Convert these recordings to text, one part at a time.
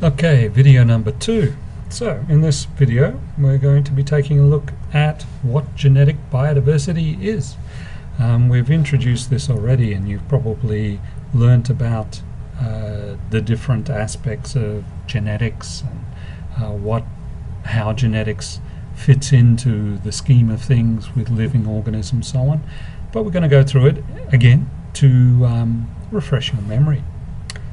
Okay, video number 2. So in this video we're going to be taking a look at what genetic biodiversity is. We've introduced this already, and you've probably learnt about the different aspects of genetics and how genetics fits into the scheme of things with living organisms, so on. But we're going to go through it again to refresh your memory.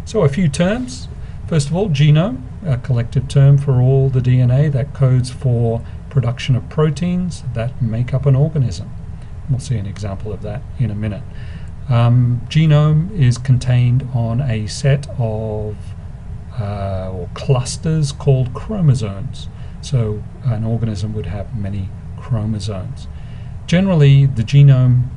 So a few terms. First of all, genome, a collective term for all the DNA that codes for production of proteins that make up an organism. We'll see an example of that in a minute. Genome is contained on a set of or clusters called chromosomes. So an organism would have many chromosomes. Generally, the genome,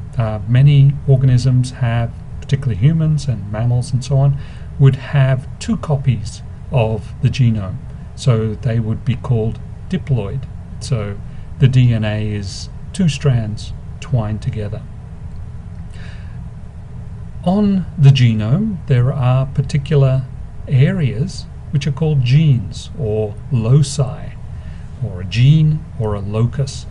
many organisms have, particularly humans and mammals and so on, would have 2 copies of the genome. So they would be called diploid. So the DNA is 2 strands twined together. On the genome there are particular areas which are called genes or loci, or a gene or a locus.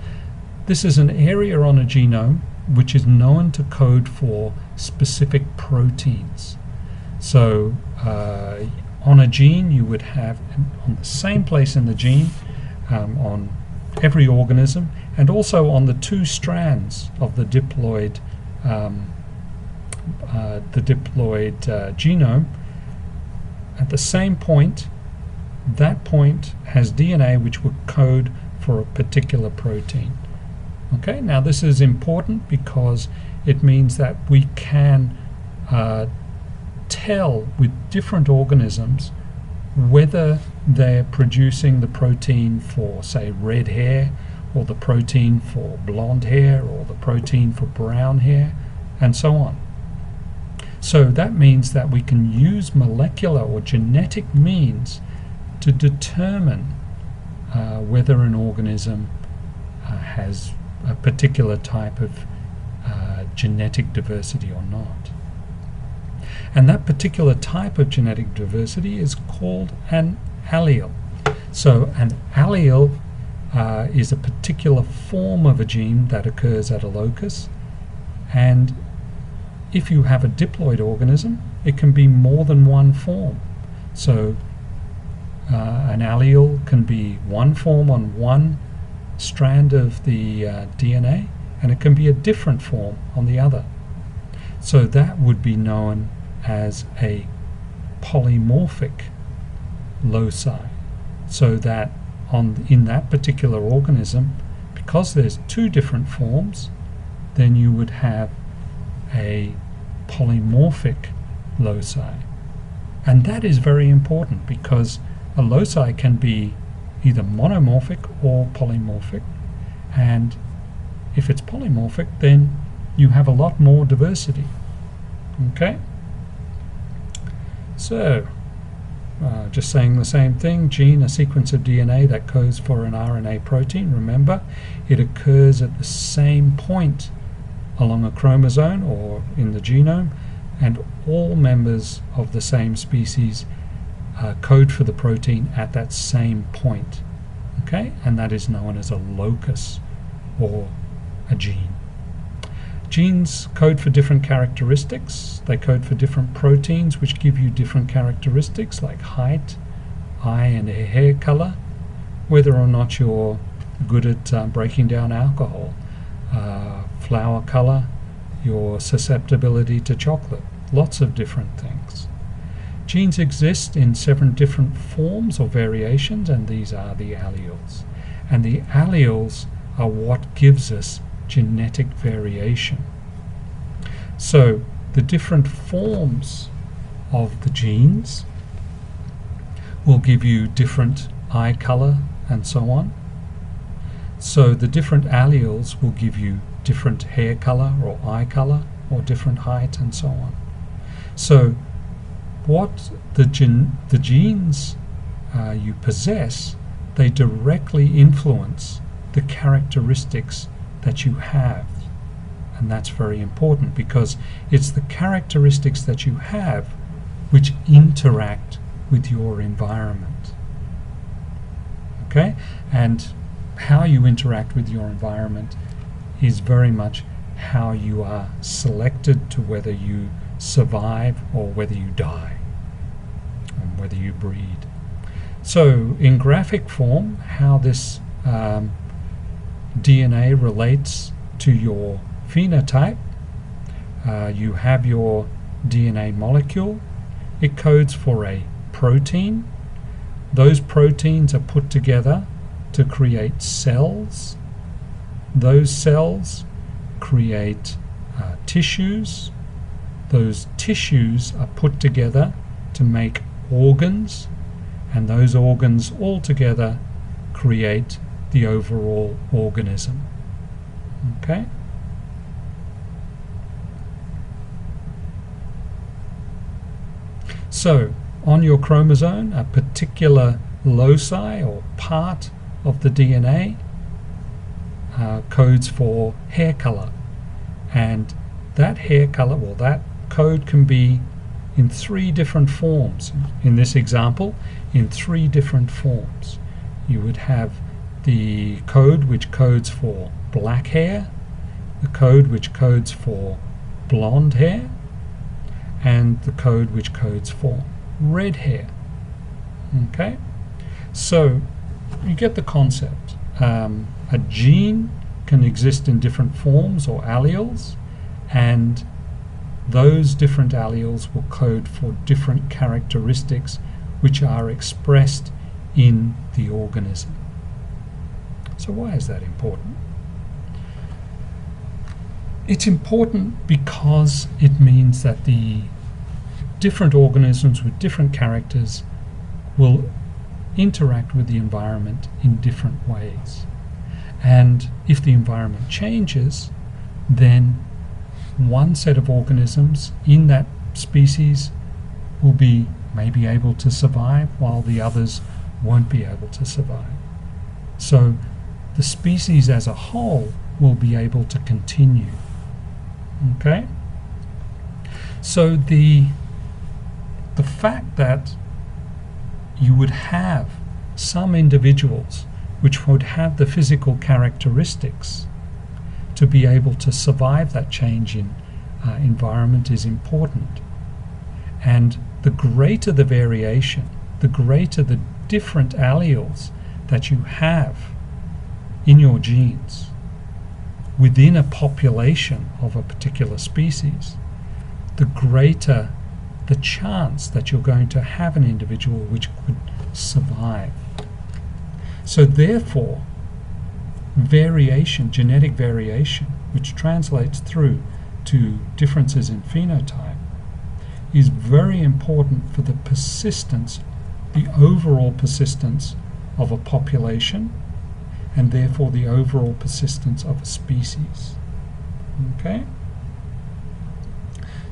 This is an area on a genome which is known to code for specific proteins. So on a gene you would have, on the same place in the gene, on every organism, and also on the 2 strands of the diploid genome, at the same point, that point has DNA which would code for a particular protein. Okay, now this is important because it means that we can tell with different organisms whether they're producing the protein for, say, red hair, or the protein for blonde hair, or the protein for brown hair, and so on. So that means that we can use molecular or genetic means to determine whether an organism has a particular type of genetic diversity or not. And that particular type of genetic diversity is called an allele. So an allele is a particular form of a gene that occurs at a locus, and if you have a diploid organism, it can be more than one form. So an allele can be one form on one strand of the DNA, and it can be a different form on the other. So that would be known as a polymorphic loci. So that in that particular organism, because there's 2 different forms, then you would have a polymorphic loci. And that is very important because a loci can be either monomorphic or polymorphic, and if it's polymorphic then you have a lot more diversity. Okay? So just saying the same thing, gene, a sequence of DNA that codes for an RNA protein. Remember, it occurs at the same point along a chromosome or in the genome, and all members of the same species code for the protein at that same point. Okay, and that is known as a locus or a gene. Genes code for different characteristics. They code for different proteins which give you different characteristics like height, eye and hair color, whether or not you're good at breaking down alcohol, flower color, your susceptibility to chocolate, lots of different things. Genes exist in 7 different forms or variations, and these are the alleles. And the alleles are what gives us genetic variation. So the different forms of the genes will give you different eye color and so on. So the different alleles will give you different hair color or eye color or different height and so on. So what the genes you possess, they directly influence the characteristics that you have. And that's very important because it's the characteristics that you have which interact with your environment. Okay? And how you interact with your environment is very much how you are selected to whether you survive or whether you die, and whether you breed. So in graphic form, how this DNA relates to your phenotype, you have your DNA molecule. It codes for a protein. Those proteins are put together to create cells. Those cells create tissues. Those tissues are put together to make organs, and those organs all together create the overall organism. Okay? So, on your chromosome, a particular loci or part of the DNA codes for hair color, and that hair color, well, that code can be in 3 different forms. In this example, in 3 different forms. You would have the code which codes for black hair, the code which codes for blonde hair, and the code which codes for red hair. Okay? So you get the concept. A gene can exist in different forms or alleles, and those different alleles will code for different characteristics which are expressed in the organism. So why is that important? It's important because it means that the different organisms with different characters will interact with the environment in different ways. And if the environment changes, then one set of organisms in that species will be maybe able to survive while the others won't be able to survive. So the species as a whole will be able to continue. Okay? So the fact that you would have some individuals which would have the physical characteristics to be able to survive that change in environment is important. And the greater the variation, the greater the different alleles that you have in your genes within a population of a particular species, the greater the chance that you're going to have an individual which could survive. So therefore, variation, genetic variation, which translates through to differences in phenotype, is very important for the persistence, the overall persistence of a population, and therefore the overall persistence of a species. Okay?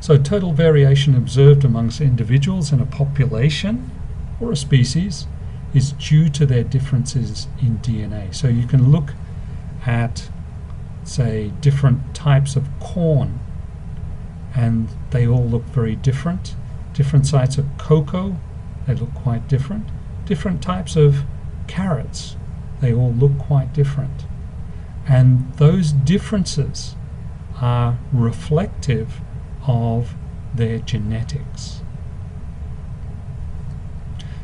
So total variation observed amongst individuals in a population or a species is due to their differences in DNA. So you can look at, say, different types of corn, and they all look very different. Different sites of cocoa, they look quite different. Different types of carrots, they all look quite different. And those differences are reflective of their genetics.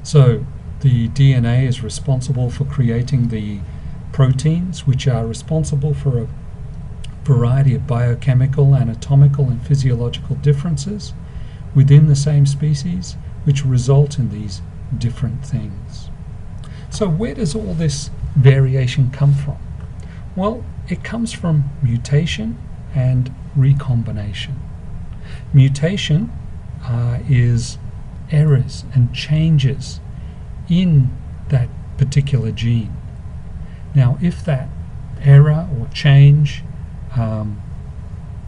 So the DNA is responsible for creating the proteins which are responsible for a variety of biochemical, anatomical and physiological differences within the same species which result in these different things. So where does all this variation come from? Well, it comes from mutation and recombination. Mutation is errors and changes in that particular gene. Now, if that error or change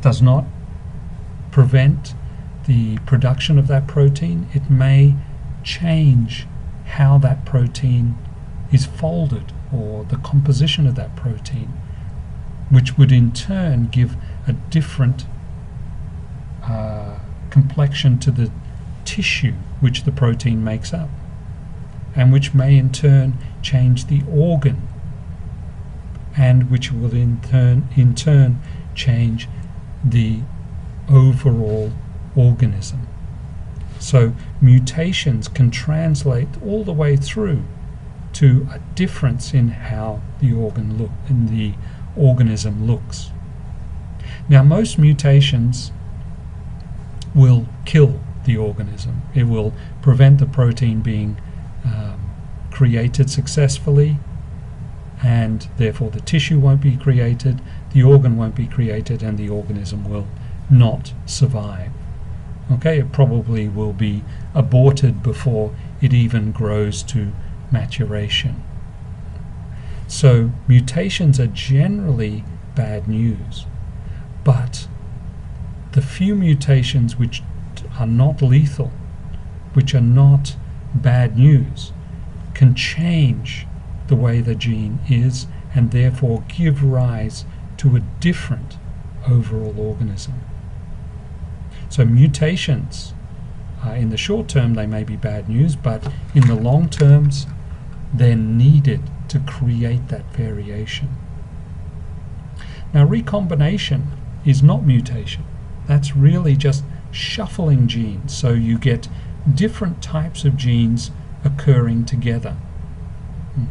does not prevent the production of that protein, it may change how that protein is folded or the composition of that protein, which would in turn give a different complexion to the tissue which the protein makes up, and which may in turn change the organ, and which will in turn change the overall organism. So mutations can translate all the way through to a difference in how the organism looks. Now, most mutations will kill the organism. It will prevent the protein being created successfully, and therefore the tissue won't be created, the organ won't be created, and the organism will not survive. Okay, it probably will be aborted before it even grows to maturation. So mutations are generally bad news, but the few mutations which are not lethal, which are not bad news, can change the way the gene is and therefore give rise to a different overall organism. So mutations, in the short term, they may be bad news, but in the long terms, they're needed to create that variation. Now, recombination is not mutation. That's really just shuffling genes. So you get different types of genes occurring together.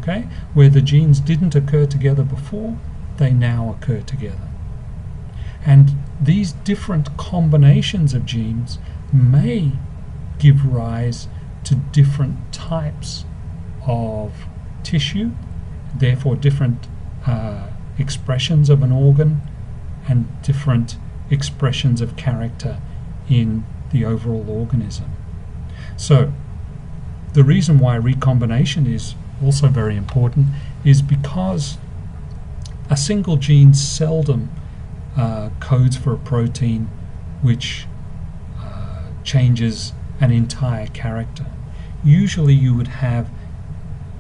Okay? Where the genes didn't occur together before, they now occur together. And these different combinations of genes may give rise to different types of tissue, therefore different expressions of an organ and different expressions of character in the overall organism. So the reason why recombination is also very important is because a single gene seldom codes for a protein which changes an entire character. Usually you would have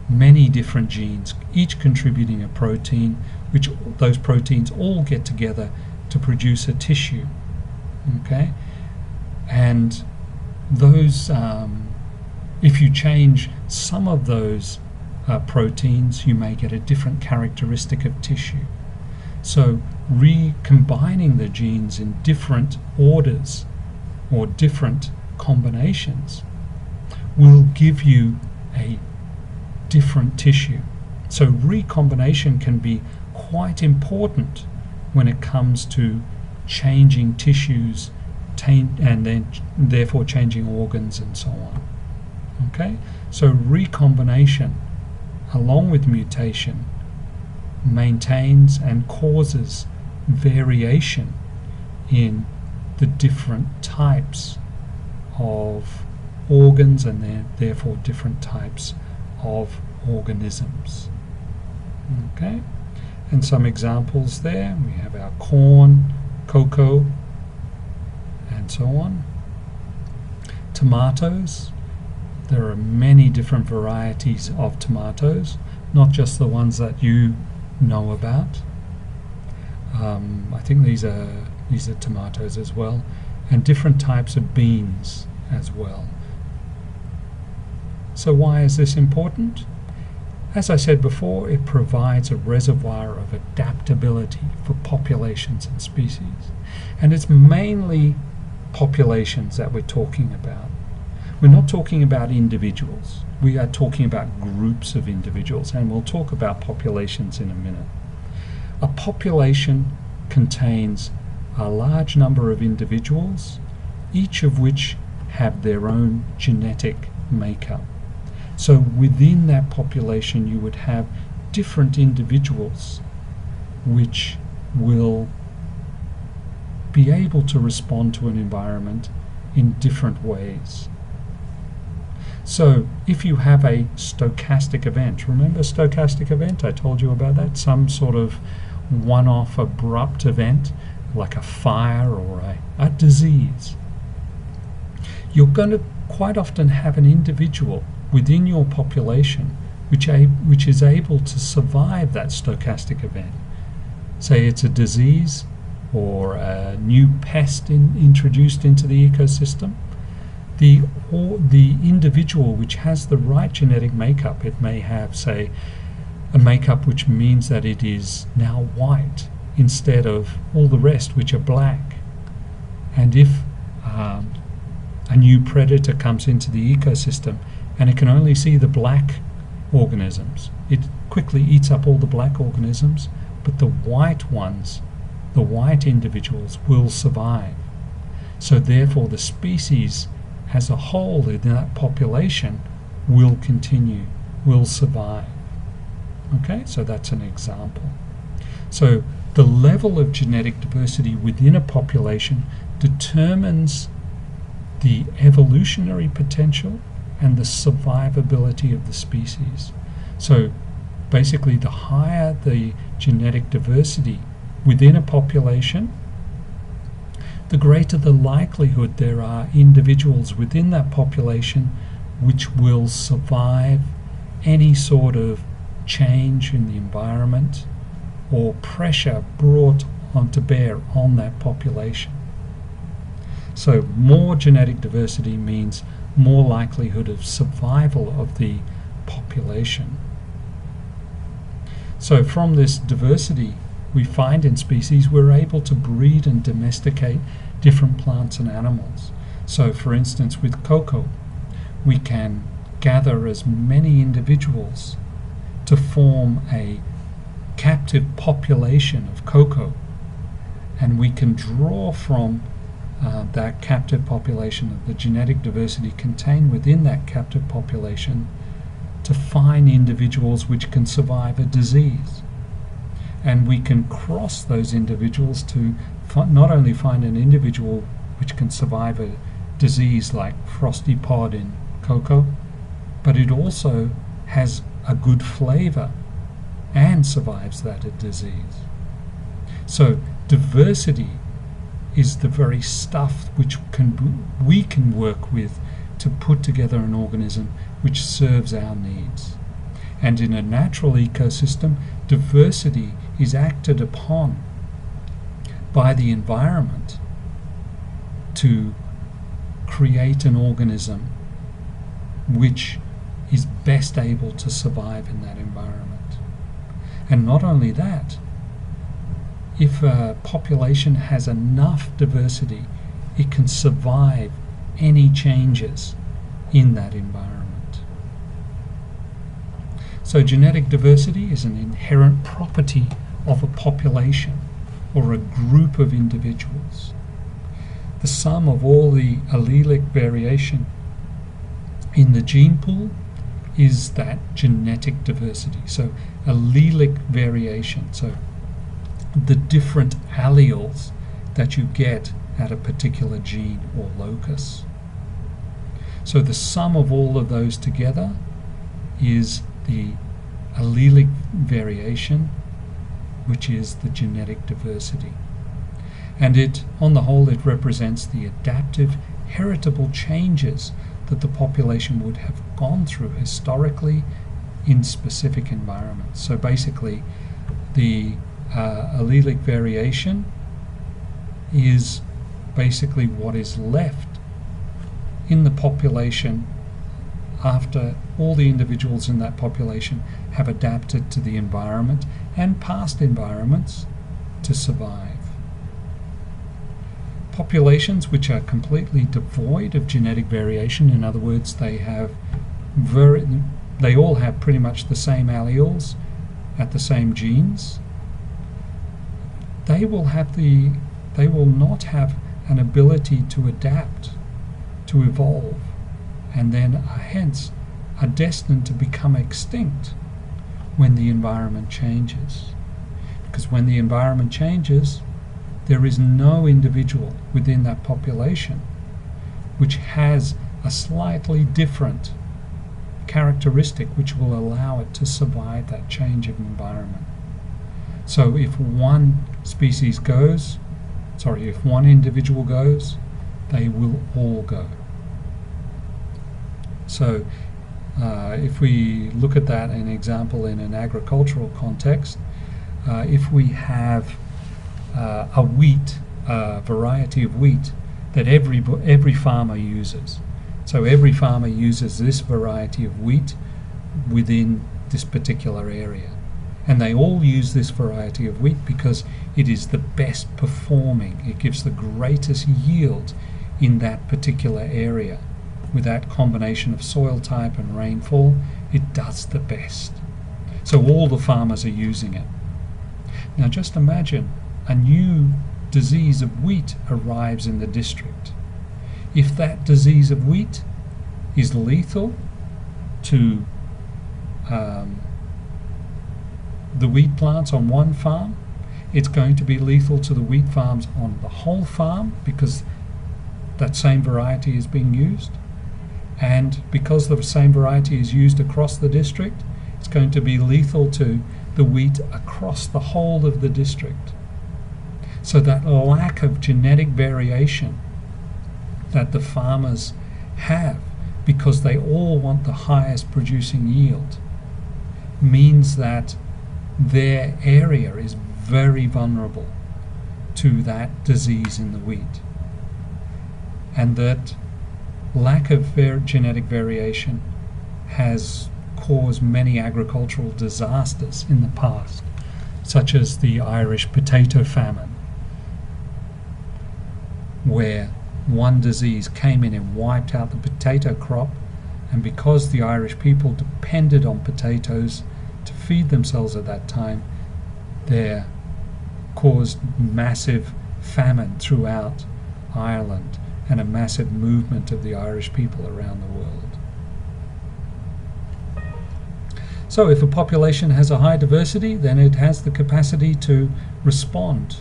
many different genes, each contributing a protein, which those proteins all get together to produce a tissue. Okay? And those, if you change some of those proteins, you may get a different characteristic of tissue. So recombining the genes in different orders or different combinations will give you a different tissue. So recombination can be quite important when it comes to changing tissues and then therefore changing organs and so on. Okay? So recombination, along with mutation, maintains and causes variation in the different types of organs and therefore different types of organisms. Okay? And some examples there. We have our corn, cocoa, and so on. Tomatoes. There are many different varieties of tomatoes, not just the ones that you know about. I think these are tomatoes as well, and different types of beans as well. So why is this important? As I said before, it provides a reservoir of adaptability for populations and species. And it's mainly populations that we're talking about. We're not talking about individuals. We are talking about groups of individuals, and we'll talk about populations in a minute. A population contains a large number of individuals, each of which have their own genetic makeup. So within that population you would have different individuals which will be able to respond to an environment in different ways. So if you have a stochastic event, remember stochastic event? I told you about that, some sort of one-off abrupt event like a fire or a disease. You're going to quite often have an individual within your population which is able to survive that stochastic event. Say it's a disease or a new pest introduced into the ecosystem. the individual which has the right genetic makeup, it may have, say, a makeup which means that it is now white instead of all the rest which are black. And if a new predator comes into the ecosystem and it can only see the black organisms, it quickly eats up all the black organisms, but the white ones, the white individuals, will survive. So therefore the species as a whole in that population will continue, will survive. Okay, so that's an example. So the level of genetic diversity within a population determines the evolutionary potential and the survivability of the species. So basically, the higher the genetic diversity within a population, the greater the likelihood there are individuals within that population which will survive any sort of change in the environment or pressure brought onto bear on that population. So more genetic diversity means more likelihood of survival of the population. So from this diversity we find in species, we're able to breed and domesticate different plants and animals. So for instance, with cocoa, we can gather as many individuals to form a captive population of cocoa, and we can draw from that captive population of the genetic diversity contained within that captive population to find individuals which can survive a disease. And we can cross those individuals to not only find an individual which can survive a disease like frosty pod in cocoa, but it also has a good flavor and survives that disease. So diversity is the very stuff which we can work with to put together an organism which serves our needs. And in a natural ecosystem, diversity is acted upon by the environment to create an organism which is best able to survive in that environment. And not only that, if a population has enough diversity, it can survive any changes in that environment. So genetic diversity is an inherent property of a population or a group of individuals. The sum of all the allelic variation in the gene pool is that genetic diversity. So allelic variation, so the different alleles that you get at a particular gene or locus. So the sum of all of those together is the allelic variation, which is the genetic diversity. And it, on the whole, it represents the adaptive, heritable changes that the population would have gone through historically in specific environments. So basically, the allelic variation is basically what is left in the population after all the individuals in that population have adapted to the environment and past environments to survive. Populations which are completely devoid of genetic variation, in other words, they all have pretty much the same alleles at the same genes, they will not have an ability to adapt, to evolve, and then hence are destined to become extinct when the environment changes. Because when the environment changes, there is no individual within that population which has a slightly different characteristic which will allow it to survive that change of environment. So if one species goes, if one individual goes, they will all go. So if we look at that, an example in an agricultural context, if we have a variety of wheat that every farmer uses, So every farmer uses this variety of wheat within this particular area. And they all use this variety of wheat because it is the best performing. It gives the greatest yield in that particular area. With that combination of soil type and rainfall, it does the best. So all the farmers are using it. Now just imagine a new disease of wheat arrives in the district. If that disease of wheat is lethal to the wheat plants on one farm, it's going to be lethal to the wheat farms on the whole farm because that same variety is being used. And because the same variety is used across the district, it's going to be lethal to the wheat across the whole of the district. So that lack of genetic variation that the farmers have, because they all want the highest producing yield, means that their area is very vulnerable to that disease in the wheat. And that lack of genetic variation has caused many agricultural disasters in the past, such as the Irish potato famine, where one disease came in and wiped out the potato crop, and because the Irish people depended on potatoes to feed themselves at that time, they caused massive famine throughout Ireland and a massive movement of the Irish people around the world. So if a population has a high diversity, then it has the capacity to respond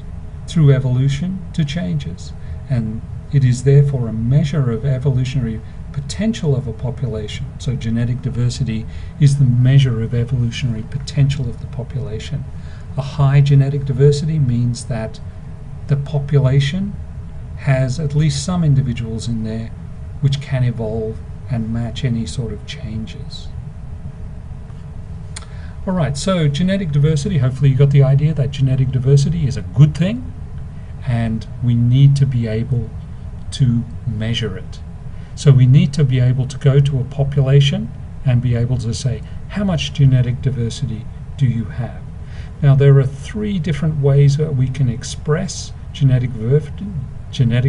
through evolution to changes, and it is therefore a measure of evolutionary potential of a population. So genetic diversity is the measure of evolutionary potential of the population. A high genetic diversity means that the population has at least some individuals in there which can evolve and match any sort of changes. Alright, so genetic diversity, hopefully you got the idea that genetic diversity is a good thing and we need to be able to measure it. So we need to be able to go to a population and be able to say, how much genetic diversity do you have? Now there are three different ways that we can express genetic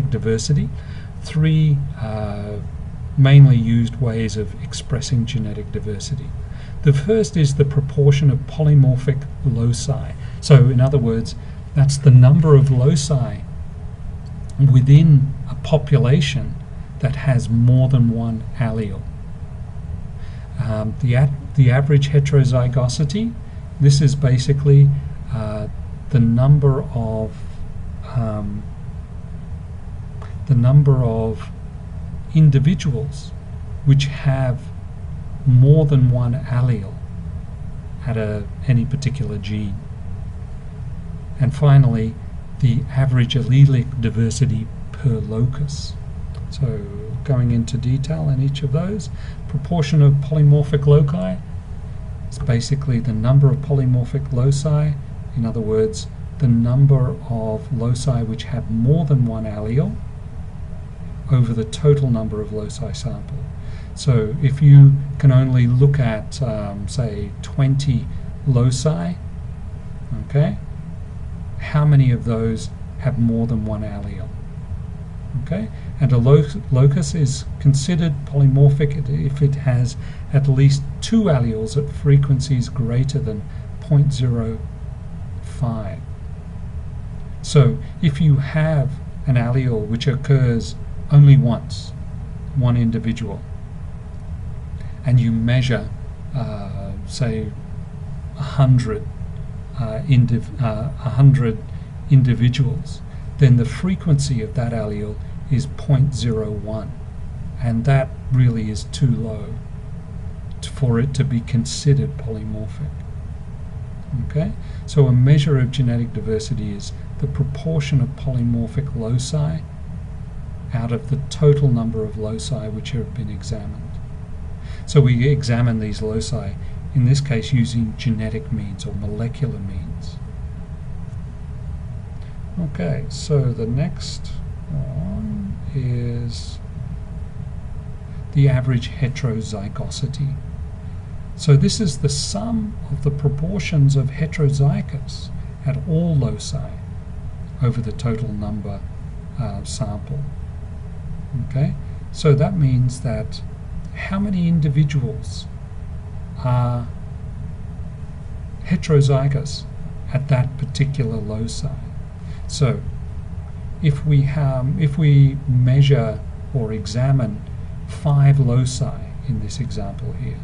diversity, three mainly used ways of expressing genetic diversity. The first is the proportion of polymorphic loci. So in other words, that's the number of loci within a population that has more than one allele. The average heterozygosity, this is basically the number of individuals which have more than one allele at any particular gene. And finally, the average allelic diversity per locus. So going into detail in each of those, proportion of polymorphic loci is basically the number of polymorphic loci, in other words, the number of loci which have more than one allele over the total number of loci sampled. So if you can only look at, say, 20 loci, okay, how many of those have more than one allele? Okay, and a locus is considered polymorphic if it has at least two alleles at frequencies greater than 0.05. So if you have an allele which occurs only once, one individual, and you measure, say, 100 individuals, then the frequency of that allele is 0.01, and that really is too low for it to be considered polymorphic. Okay, so a measure of genetic diversity is the proportion of polymorphic loci out of the total number of loci which have been examined. So we examine these loci, in this case using genetic means or molecular means. Okay, so the next one is the average heterozygosity. So this is the sum of the proportions of heterozygous at all loci over the total number sample. Okay, so that means that how many individuals are heterozygous at that particular loci. So if we measure or examine 5 loci in this example here,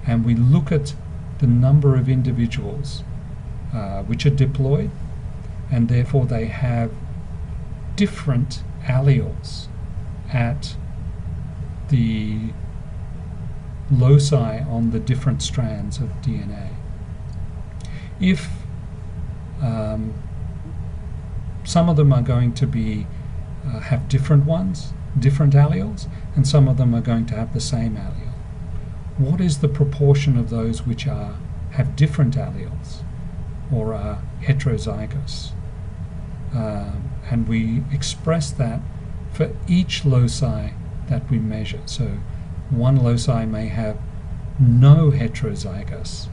and we look at the number of individuals which are diploid, and therefore they have different alleles at the loci on the different strands of DNA. If some of them are going to be have different ones, different alleles, and some of them are going to have the same allele, what is the proportion of those which have different alleles or are heterozygous? And we express that for each loci that we measure. So one loci may have no heterozygous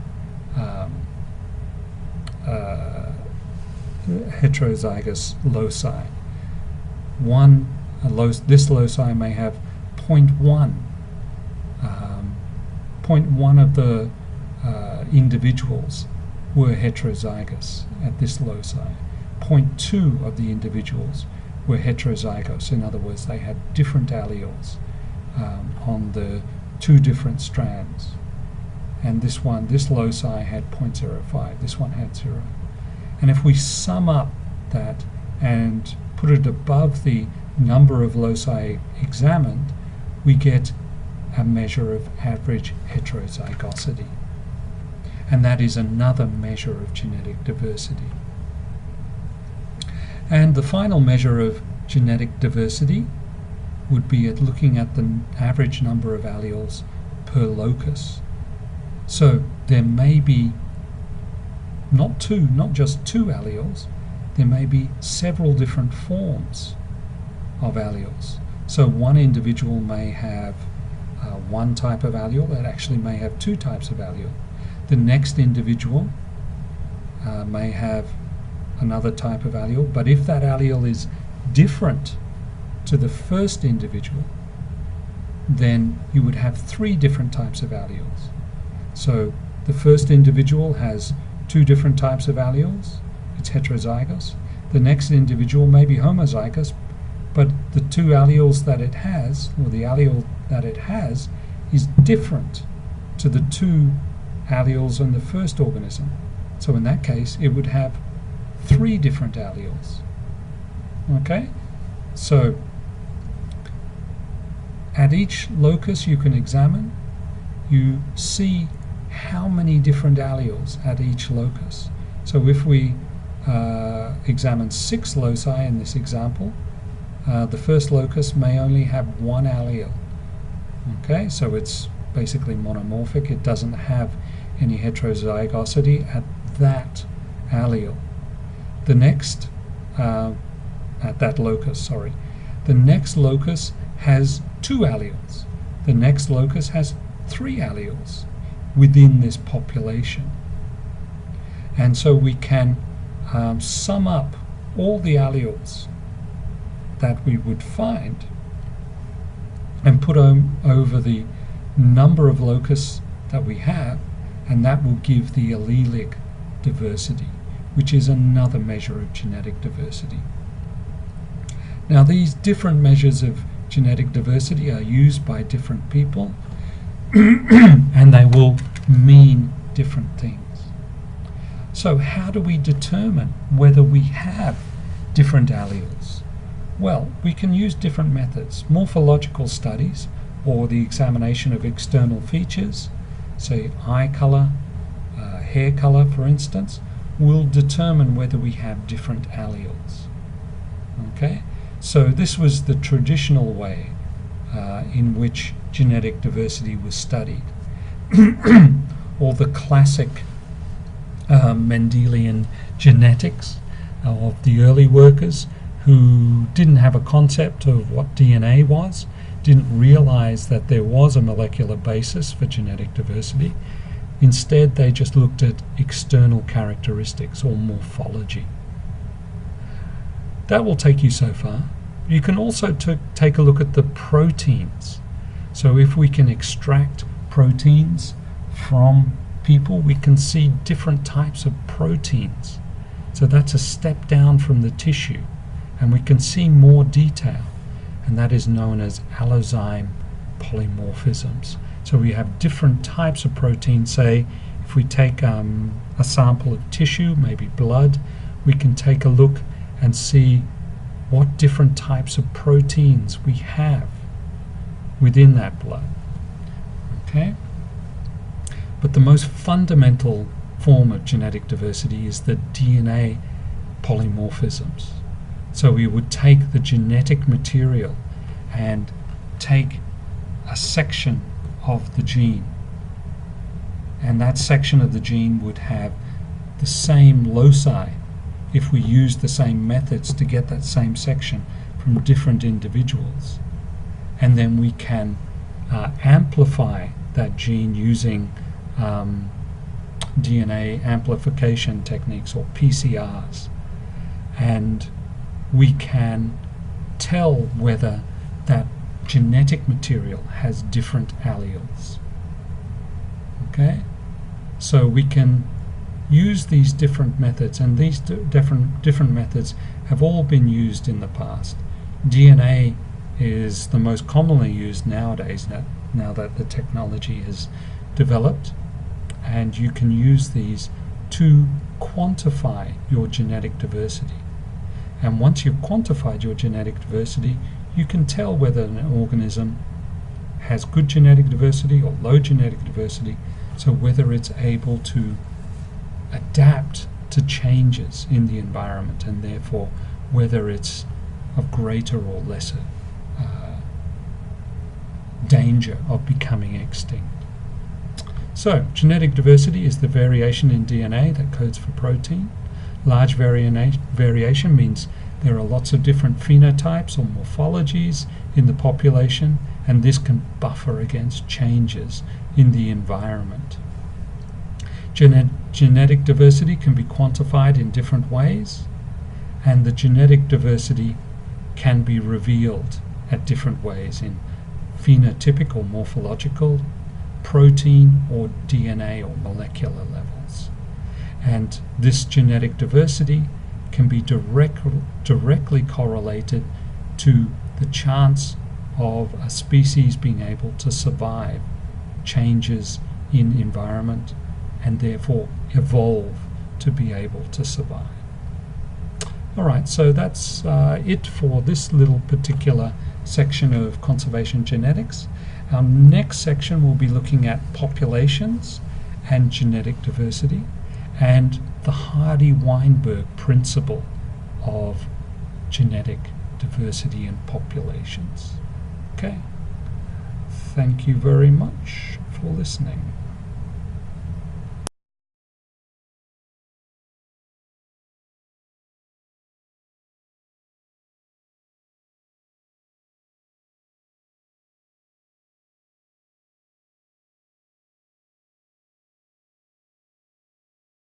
loci. This loci may have 0.1 of the individuals were heterozygous at this loci. 0.2 of the individuals were heterozygous. In other words, they had different alleles on the 2 different strands. And this loci had 0.05, this one had 0. And if we sum up that and put it above the number of loci examined, we get a measure of average heterozygosity. And that is another measure of genetic diversity. And the final measure of genetic diversity would be at looking at the average number of alleles per locus. So there may be not just 2 alleles, there may be several different forms of alleles. So one individual may have one type of allele that actually may have 2 types of allele. The next individual may have another type of allele, but if that allele is different to the first individual, then you would have 3 different types of alleles. So the first individual has 2 different types of alleles, it's heterozygous. The next individual may be homozygous, but the 2 alleles that it has, or the allele that it has, is different to the 2 alleles in the first organism. So in that case, it would have 3 different alleles. Okay? So at each locus you can examine, you see how many different alleles at each locus. So if we examine 6 loci in this example, the first locus may only have 1 allele. Okay, so it's basically monomorphic. It doesn't have any heterozygosity at that allele. The next, at that locus, sorry. The next locus has 2 alleles. The next locus has 3 alleles within this population. And so we can sum up all the alleles that we would find and put over the number of locus that we have, and that will give the allelic diversity, which is another measure of genetic diversity. Now, these different measures of genetic diversity are used by different people and they will mean different things. So how do we determine whether we have different alleles? Well, we can use different methods. Morphological studies, or the examination of external features, say eye color, hair color for instance, will determine whether we have different alleles. Okay? So this was the traditional way in which genetic diversity was studied. Or the classic Mendelian genetics of the early workers who didn't have a concept of what DNA was, didn't realize that there was a molecular basis for genetic diversity. Instead, they just looked at external characteristics or morphology. That will take you so far. You can also take a look at the proteins. So if we can extract proteins from people, we can see different types of proteins. So that's a step down from the tissue, and we can see more detail, and that is known as allozyme polymorphisms. So we have different types of proteins. Say if we take a sample of tissue, maybe blood, we can take a look and see what different types of proteins we have within that blood. Okay? But the most fundamental form of genetic diversity is the DNA polymorphisms. So we would take the genetic material and take a section of the gene, and that section of the gene would have the same loci if we use the same methods to get that same section from different individuals. And then we can amplify that gene using DNA amplification techniques, or PCRs, and we can tell whether that genetic material has different alleles. Okay? So we can use these different methods, and these different methods have all been used in the past. DNA is the most commonly used nowadays, now that the technology has developed, and you can use these to quantify your genetic diversity. And once you've quantified your genetic diversity, you can tell whether an organism has good genetic diversity or low genetic diversity, so whether it's able to adapt to changes in the environment, and therefore whether it's of greater or lesser danger of becoming extinct. So, genetic diversity is the variation in DNA that codes for protein. Large variation means there are lots of different phenotypes or morphologies in the population, and this can buffer against changes in the environment. Genetic diversity can be quantified in different ways, and the genetic diversity can be revealed at different ways in phenotypic or morphological, protein or DNA or molecular levels. And this genetic diversity can be directly correlated to the chance of a species being able to survive changes in environment and therefore evolve to be able to survive. Alright, so that's it for this little particular section of conservation genetics. Our next section will be looking at populations and genetic diversity and the Hardy-Weinberg principle of genetic diversity in populations. Okay, thank you very much for listening.